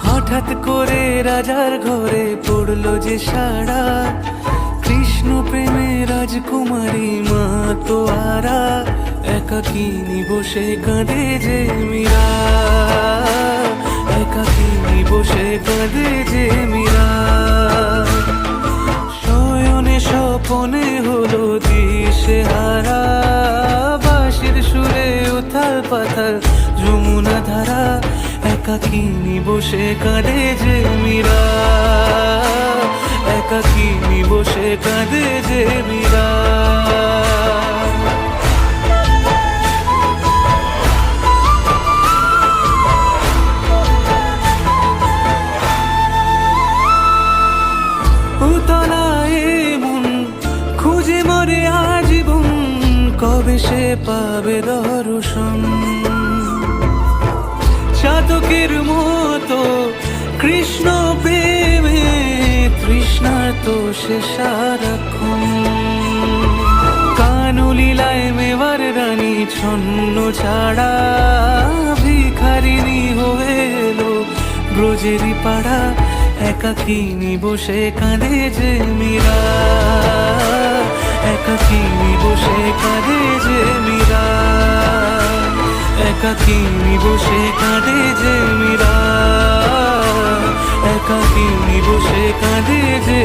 হঠাৎ করে রাজার ঘরে পড়লো যে সাড়া, কৃষ্ণ প্রেমে রাজকুমারী মা তো আরা, একাকিনী বসে কাঁদে যে মীরা, একাকিনী বসে কাঁদে যে মীরা। শয়নে স্বপনে হলো দিশে হারা, বাঁশির সুরে উথাল পাথাল যমুনা ধারা, একাকিনী বসে কাঁদে যে মীরা, একাকিনী বসে কাঁদে যে মীরা। উতলায় মন খুঁজে মরে আজীবন, কবে সে পাবে দর্শন। চাতকের মতো কৃষ্ণ প্রেমে তৃষ্ণার্ত সে সারাক্ষণ। কানলীলায় মেবার রানী ছন্ন ছাড়া, ভিখারিণী হয়ে এলো ব্রজেরই পাড়া, একাকিনী বসে কাঁদে যে মীরা, একাকিনী বসে কাঁদে যে মীরা, একাকিনী বসে কাঁদে যে মীরা, একাকিনী বসে কাঁদে যে